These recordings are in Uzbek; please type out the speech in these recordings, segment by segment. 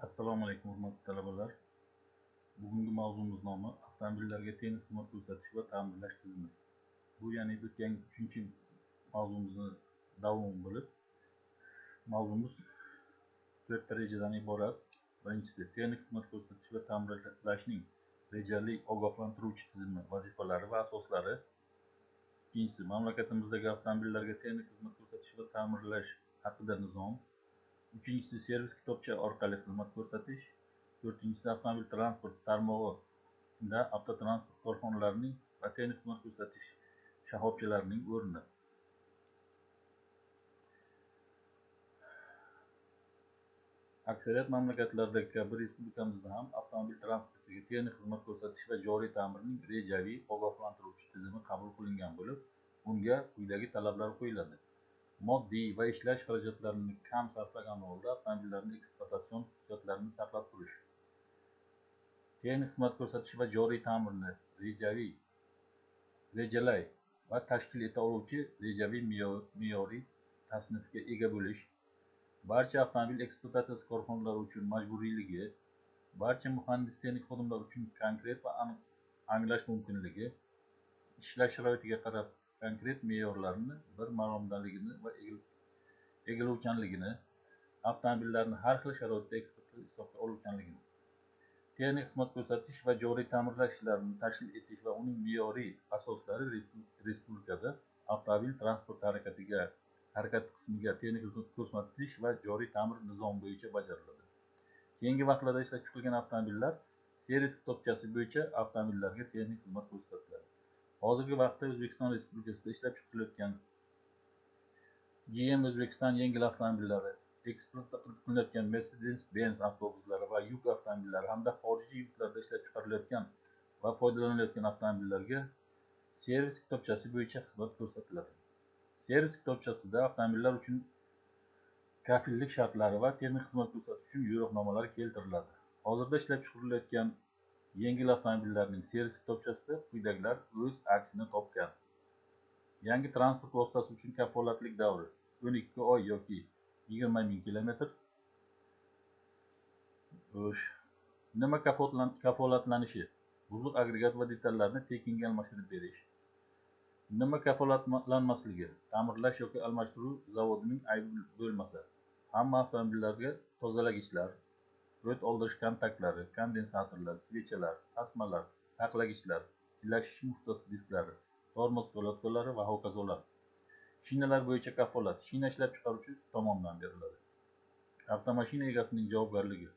Assalomu alaykum hurmatli talabalar. Bugungi mavzumiz nomi avtomobillarga teng xizmat ko'rsatish va ta'mirlash tizimi. Bu ya'ni o'tgan 3-mavzumizni davomi bo'lib, mavzumiz 4 ta rejadan iborat. Birinchisi teng xizmat ko'rsatish va ta'mirlashning rejali ogohlantiruvchi tizimi, vazifalari va asoslari. Ikkinchisi mamlakatimizdagi avtomobillarga teng xizmat ko'rsatish va ta'mirlash haqida nizom. Uchinchisi servis kitobcha orqali xizmat ko'rsatish. To'rtinchisi avtomobil transport tarmog'ida avtotransport korxonalarining va teng xizmat ko'rsatish shoxobchalarining o'rni. Aksariyat mamlakatlarda kabi respublikamizda ham avtomobil transportiga teng xizmat ko'rsatish va joriy ta'mirning rejaviy ogohlantiruvchi tizimi qabul qilingan bo'lib, unga quyidagi talablar qo'yiladi. Moddiy va ishlash xarajatlarini kam sarflagan holda avtomobillarning ekspluatatsion xususiyatlarini saqlab turish. Teng xizmat ko'rsatish va joriy ta'mirni rejalay va tashkil eta oluvchi rejaviy me'yoriy tasnifga ega bo'lish, barcha avtomobil ekspluatatsiyasi korxonalari uchun majburiyligi, barcha muhandis-texnik xodimlar uchun konkret va aniq anglash mumkinligi, ishlash sharoitiga qarab konkret me'yorlarni bir maromdaligini va egiluvchanligini, avtomobillarni har xil sharoitda ekspluatatsiya hisobga oluvchanligini, texnik xizmat ko'rsatish va joriy ta'mirlash ishlarini tashkil etish va uning me'yoriy asoslari respublikada avtomobil transport harakati qismiga texnik xizmat ko'rsatish va joriy ta'mir nizomi bo'yicha bajariladi. Keyingi vaqtlarda ishlab chiqarilgan avtomobillar servis kitobchasi bo'yicha avtomobillarga texnik xizmat ko'rsatiladi. Hozirgi vaqtda O'zbekiston Respublikasida ishlab chiqarilayotgan GM O'zbekiston yengil avtomobillari, ekspluatatsiya qilinayotgan Mercedes-Benz avtobuslari va yuk avtomobillari hamda xorijiy yurtlarda ishlab chiqarilayotgan va foydalanilayotgan avtomobillarga servis kitobchasi bo'yicha xizmat ko'rsatiladi. Servis kitobchasida avtomobillar uchun kafillik shartlari va texnik xizmat ko'rsatish uchun yo'riqnomalar keltiriladi. Hozirda ishlab chiqarilayotgan yengil avtomobillarning servis kitobchasida quyidagilar o'z aksini topgan. Yangi transport vositasi uchun kafolatlik davri 12 oy yoki 20 ming kilometr. Nima kafolatlanishi? Buzuq agregat va detallarni tekinga almashtirib berish. Nima kafolatlanmasligi? Ta'mirlash yoki almashtiruv zavodining aybi bo'lmasa, hamma avtomobillarga tozalagichlar, o't oldirish kontaktlari, kondensatorlar, svechalar, tasmalar, saqlagichlar, ilashish muftasi disklari, tormoz ko'latkalari va hokazolar. Shinalar bo'yicha kafolat shina ishlab chiqaruvchi tomonidan beriladi. Avtomashina egasining javobgarligi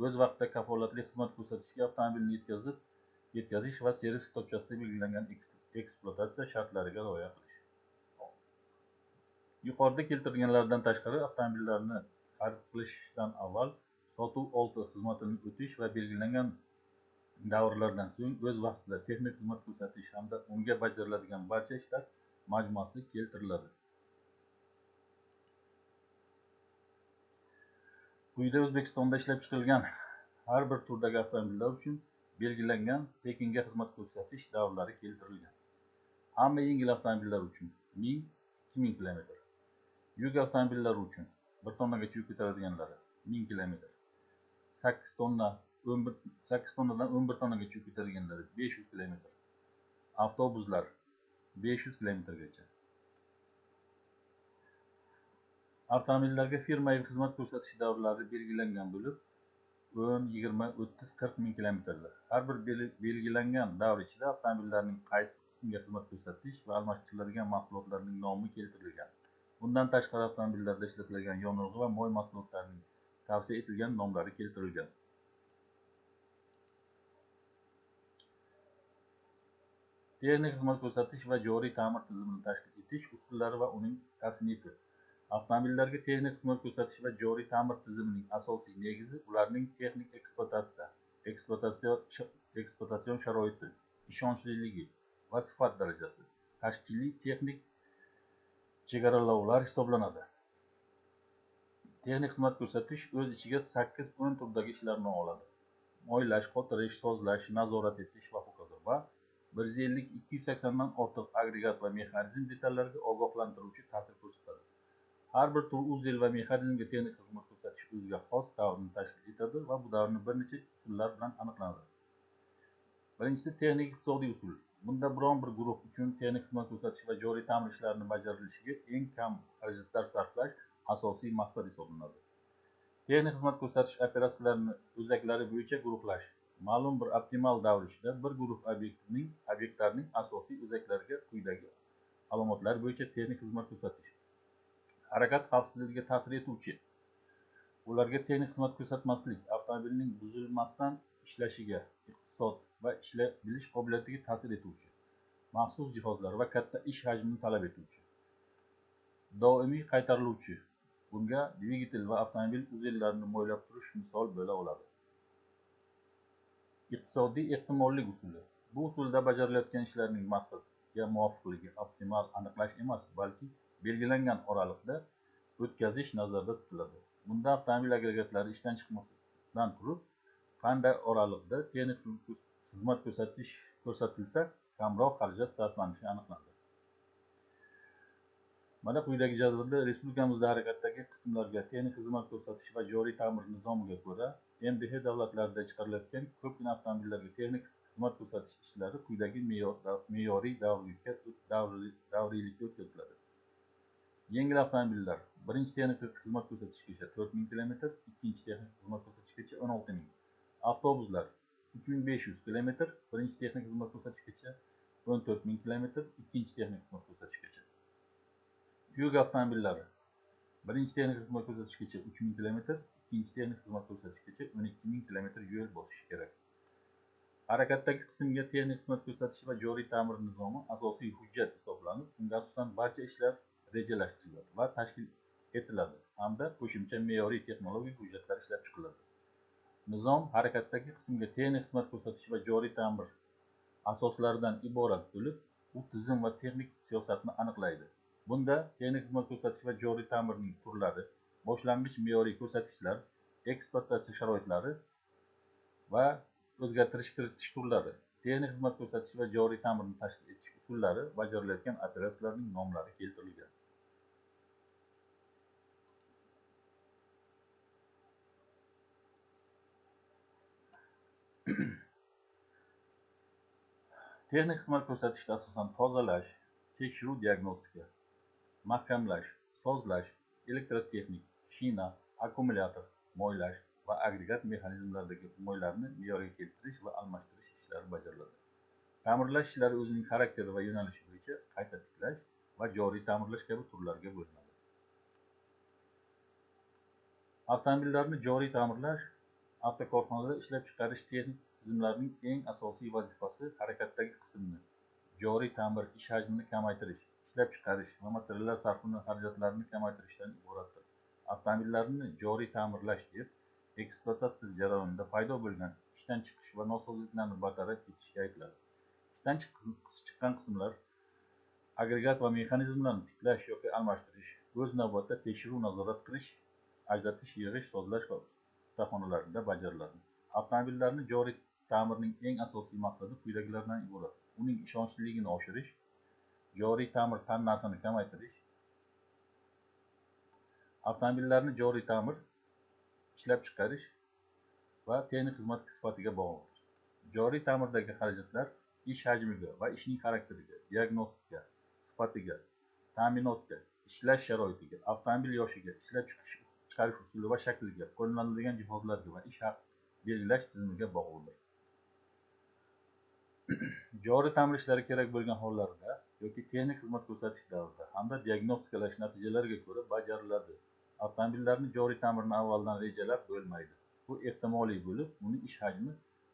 o'z vaqtida kafolatli xizmat ko'rsatishga avtomobilni yetkazish va servis kitobchasida belgilangan ekspluatatsiya shartlariga rioya qilish. Yuqorida keltirilganlardan tashqari, avtomobillarni xarid qilishdan avval sotuv oldi xizmatini o'tish va belgilangan davrlardan so'ng o'z vaqtida texnik xizmat ko'rsatish hamda unga bajariladigan barcha ishlar majmuasi keltiriladi. Quyida O'zbekistonda ishlab chiqarilgan har bir turdagi avtomobillar uchun belgilangan tekinga xizmat ko'rsatish davrlari keltirilgan. Hamma yengil avtomobillar uchun 1000-2000 km. Yuk avtomobillari uchun 1 tonnagacha yuk ko'taradiganlari 1000 km. 8 tonnadan 11 tonnagacha yuk ko'taradiganlari 500 km. Avtobuslar 500 km-gacha. Avtomobillarga firmaviy xizmat ko'rsatish davrlari belgilangan bo'lib, 10, 20, 30, 40 ming kilometrlar. Har bir belgilangan davr ichida avtomobillarning qaysi qismiga xizmat ko'rsatish va almashtiriladigan mahsulotlarning nomi keltirilgan. Bundan tashqari avtomobillarda ishlatiladigan yonilg'i va moy mahsulotlarining tavsiya etilgan nomlari keltirilgan. Texnik xizmat ko'rsatish va joriy ta'mir tizimini tashkil etish usullari va uning tasnifi. Avtomobillarga texnik xizmat ko'rsatish va joriy ta'mir tizimining asosiy negizi ularning texnik ekspluatatsion sharoiti, ishonchliligi va sifat darajasi, tashkiliy texnik chegaralovlar hisoblanadi. Texnik xizmat ko'rsatish o'z ichiga 8-10 turdagi ishlarni oladi. Moylash, qotirish, sozlash, nazorat etish va hokazo va 150-280 dan ortiq agregat va mexanizm detallariga ogohlantiruvchi ta'sir ko'rsatadi. Har bir tur uzel va mexanizmga texnik xizmat ko'rsatish ko'rsatish o'ziga xos davrni tashkil etadi va bu davrni bir necha usullar bilan aniqlanadi. Birinchisi, texnik iqtisodiy usul. Bunda biron bir guruh uchun texnik xizmat ko'rsatish va joriy ta'mir ishlarining bajarilishiga eng kam xarajatlar sarflash asosiy maqsad hisoblanadi. Texnik xizmat ko'rsatish operatsiyalarini o'zaklari bo'yicha guruhlash. Ma'lum bir optimal davr ichida bir guruh obyektlarning asosiy o'zaklariga quyidagi alomatlar bo'yicha texnik xizmat ko'rsatish. Harakat xavfsizligiga ta'sir etuvchi, ularga texnik xizmat ko'rsatmaslik, avtomobilning buzilmasdan ishlashiga, iqtisod va bilish qobiliyatiga ta'sir etuvchi, maxsus jihozlar va katta ish hajmini talab etuvchi. Doimiy qaytariluvchi, bunga dvigatel va avtomobil uzellarini mo'ylab turish misol bo'la oladi. Iqtisodiy ehtimollik usuli. Bu usulda bajarilayotgan ishlarning maqsadga muvofiqligi optimal aniqlash emas, balki belgilangan oraliqda o'tkazish nazarda tutiladi. Bunda avtomobil agregatlari ishdan chiqmasdan turib, qanday oraliqda texnik xizmat ko'rsatilsa, kamroq xarajat sarflanishi aniqlandi. Mana quyidagi jadvalda respublikamizda harakatdagi qismlarga texnik xizmat ko'rsatish va joriy ta'mir nizomiga ko'ra MDH davlatlarida chiqarilayotgan ko'pgina avtomobillarga texnik xizmat ko'rsatish ishlari quyidagi me'yoriy davriylikda o'tkaziladi. Yengil avtomobillar birinchi texnik xizmat ko'rsatishgacha 4000 km, ikkinchi texnik xizmat ko'rsatishgacha 16000. Avtobuslar 3500 km, birinchi texnik xizmat ko'rsatishgacha 14000 km, ikkinchi texnik xizmat ko'rsatishgacha. Yuk avtomobillari birinchi texnik xizmat ko'rsatishgacha 3000 km, ikkinchi texnik xizmat ko'rsatishgacha 12000 km yo'l bosishi kerak. Harakatdagi qismga texnik xizmat ko'rsatish va joriy ta'mir nizomi asosiy hujjat hisoblanib, unga asosan barcha ishlar rejalashtiriladi va tashkil etiladi hamda qo'shimcha me'yoriy texnologik hujjatlar ishlab chiqiladi. Nizom harakatdagi qismga texnik xizmat ko'rsatish va joriy ta'mir asoslaridan iborat bo'lib, u tizim va texnik siyosatni aniqlaydi. Bunda texnik xizmat ko'rsatish va joriy ta'mirning turlari, boshlang'ich me'yoriy ko'rsatkichlar, ekspluatatsiya sharoitlari va o'zgartirish-kiritish turlari, texnik xizmat ko'rsatish va joriy ta'mirni tashkil etish usullari, bajarilayotgan operatsiyalarning nomlari keltirilgan. Texnik xizmat ko'rsatishda asosan tozalash, tekshiruv diagnostika, mahkamlash, sozlash, elektrotexnik, shina, akkumulyator, moylash va agregat mexanizmlaridagi moylarni me'yorga keltirish va almashtirish ishlari bajariladi. Ta'mirlash ishlari o'zining xarakteri va yo'nalishi bo'yicha qayta tiklash va joriy ta'mirlash kabi turlarga bo'linadi. Avtomobillarni joriy ta'mirlash avtokorxonada ishlab chiqarish texnik tizimlarining eng asosiy vazifasi harakatdagi qismni, joriy ta'mir ish hajmini kamaytirish, ishlab chiqarish va materiallar sarfini xarajatlarini kamaytirishdan iboratdir. Avtomobillarni joriy ta'mirlash deb ekspluatatsiya jarayonida paydo bo'lgan ishdan chiqish va nosozliklarni bartaraf etishga aytiladi. Ishdan chiqqan qismlar, agregat va mexanizmlarni tiklash yoki almashtirish, o'z navbatida tekshiruv, nazorat qilish, ajratish, yig'ish, sozlash va ustaxonalarida bajariladi. Avtomobillarni joriy ta'mirning eng asosiy maqsadi quyidagilardan iborat: uning ishonchliligini oshirish, joriy ta'mir tannarxini kamaytirish. Avtomobillarni joriy ta'mir, ishlab chiqarish va texnik xizmat sifatiga bog'liq. Joriy ta'mirdagi xarajatlar ish hajmiga va ishning xarakteriga, diagnostika sifatiga, ta'minotga, ishlash sharoitiga, avtomobil yoshiga, ishlab chiqarish usuli va shakliga, qo'llaniladigan jihozlarga va ish haq belgilash tizimiga bog'liqdir. Joriy ta'mir ishlari kerak bo'lgan hollarda yoki texnik xizmat ko'rsatish davrida hamda diagnostikalash natijalariga ko'ra bajariladi. Avtomobillarni joriy ta'mirni avvaldan rejalab bo'lmaydi. Bu ehtimoliy bo'lib, uning ish hajmi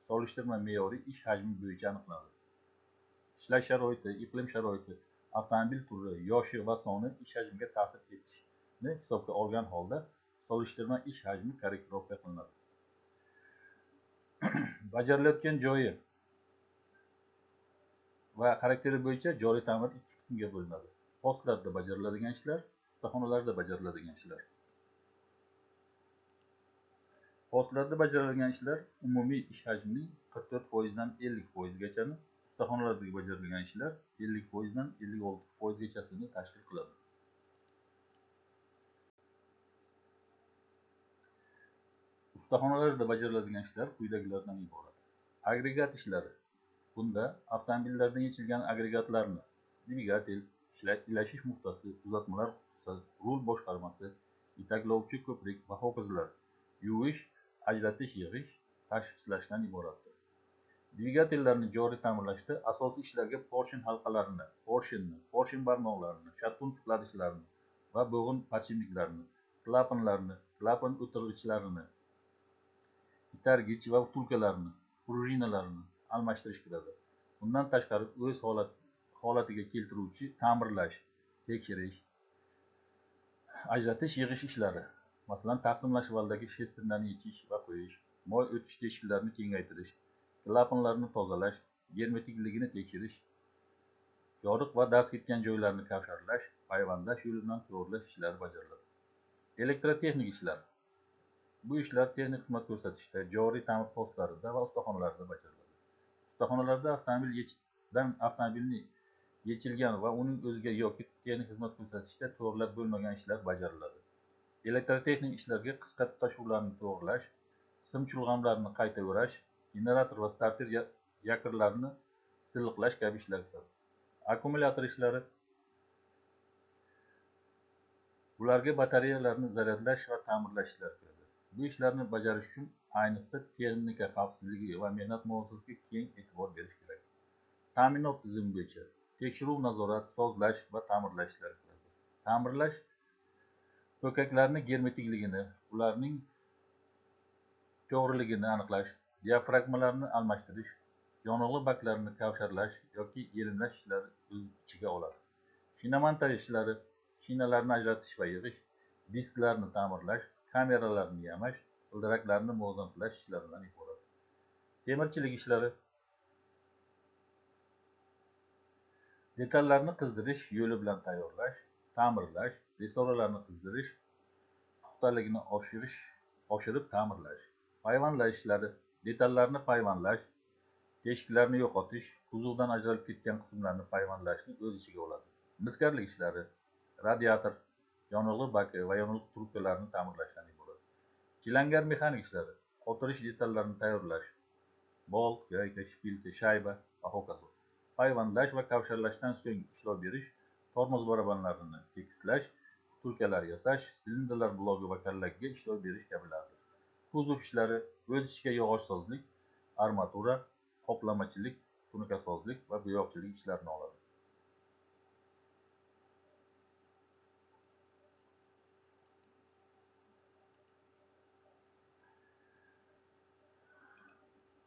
solishtirma me'yoriy ish hajmi bo'yicha aniqlanadi. Ishlash sharoiti, iqlim sharoiti, avtomobil turi, yoshi va soni ish hajmiga ta'sir etishni hisobga olgan holda solishtirma ish hajmi korrektировка qilinadi. Bajarilayotgan joyi va xarakteri bo'yicha joriy ta'mir ikki qismga bo'linadi: postlarda bajariladigan ishlar, ustaxonalarda bajariladigan ishlar. Postlarda bajariladigan ishlar umumiy ish hajmining 44% dan 50% gachani, ustaxonalarda bajariladigan ishlar 50% dan 56% gachasini tashkil qiladi. Ustaxonalarda bajariladigan ishlar quyidagilardan iborat. Agregat ishlari. Bunda avtomobillarda yechilgan agregatlarni, dvigatel, ilashish nuqtasi, uzatmalar qutisi, rul boshqarmasi, yetaklovchi ko'prik va ho'kizlar yuvish, ajratish, yig'ish, tashxislashdan iboratdir. Dvigatellarni joriy ta'mirlashda asosiy ishlarga porshin halqalarini, porshin barmoqlarini, shattun qiladichlarni va bo'g'in podshipniklarni, klapanlarni, klapan o'tirg'ichlarini, itargich va vtulkalarni, prujinalarni almashtirish kiradi. Bundan tashqari o'z holatiga keltiruvchi ta'mirlash, tekshirish, ajratish, yig'ish ishlari, masalan taqsimlash valdagi shestrlarni yechish va qo'yish, moy o'tish teshiklarini kengaytirish, klapanlarni tozalash, germetikligini tekshirish, yoriq va darz ketgan joylarni kavsharlash, payvandlash yo'li bilan to'g'rilash ishlari bajariladi. Elektrotexnik ishlar. Bu ishlar texnik xizmat ko'rsatishda, joriy ta'mir postlarida va ustaxonalarda bajariladi. Ustaxonalarda avtomobilni yechilgan va uning o'ziga yoki texnik xizmat ko'rsatishda to'g'rilab bo'lmagan ishlar bajariladi. Elektrotexnik ishlarga qisqa tutashuvlarni to'g'rilash, sim chulg'amlarni qayta o'rash, generator va starter yakirlarini silliqlash kabi ishlar kiradi. Akkumulyator ishlari. Bularga batareyalarni zaryadlash va ta'mirlash ishlari kiradi. Bu ishlarni bajarish uchun ayniqsa texnika xavfsizligi va mehnat muhofazasiga keng e'tibor berish kerak. Ta'minot tizimi bo'yicha tekshiruv, nazorat, tozalash va ta'mirlash ishlari kiradi. Ta'mirlash po'kaklarni germetikligini, ularning to'g'riligini aniqlash, diafragmalarni almashtirish, yonilg'i baklarini kavsharlash yoki yelimlash ishlari o'z ichiga oladi. Shina montaj ishlari, shinalarni ajratish va yig'ish, disklarni ta'mirlash, kameralarni yamash, g'ildiraklarni muvozanat qilish ishlaridan iborat. Temirchilik ishlari. Detallarni qizdirish yo'li bilan tayyorlash, ta'mirlash, restoralarni qizdirish, puxtaligini oshirib ta'mirlash. Payvandlash ishlari. Detallarni payvandlash, teshiklarni yo'qotish, kuzovdan ajralib ketgan qismlarni payvandlashni o'z ichiga oladi. Miskarlik ishlari. Radiator, yonilg'i baki va yonilg'i trubkalarini ta'mirlashdan iborat. Chilangar mexanik ishlari. Qotirish detallarini tayyorlash, bolt, gayka, shpilka, shayba va ho'kazlar. Payvandlash va kavsharlashdan so'ng ishlov berish, tormoz barabanlarini tekislash, vtulkalar yasash, silindrlar blogi va kallagiga ishlov berish kabilardir. Kuzov ishlari o'z ichiga yog'ochsozlik, armatura, qoplamachilik, tunukasozlik va bo'yoqchilik ishlarini oladi.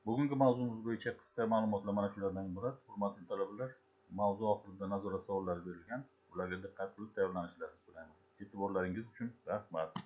Bugungi mavzumiz bo'yicha qisqa ma'lumotlar mana shulardan iborat. Hurmatli talabalar, mavzu oxirida nazorat savollari berilgan. Ularga diqqat qilib tayyorlanishlarini so'rayman. E'tiborlaringiz uchun rahmat.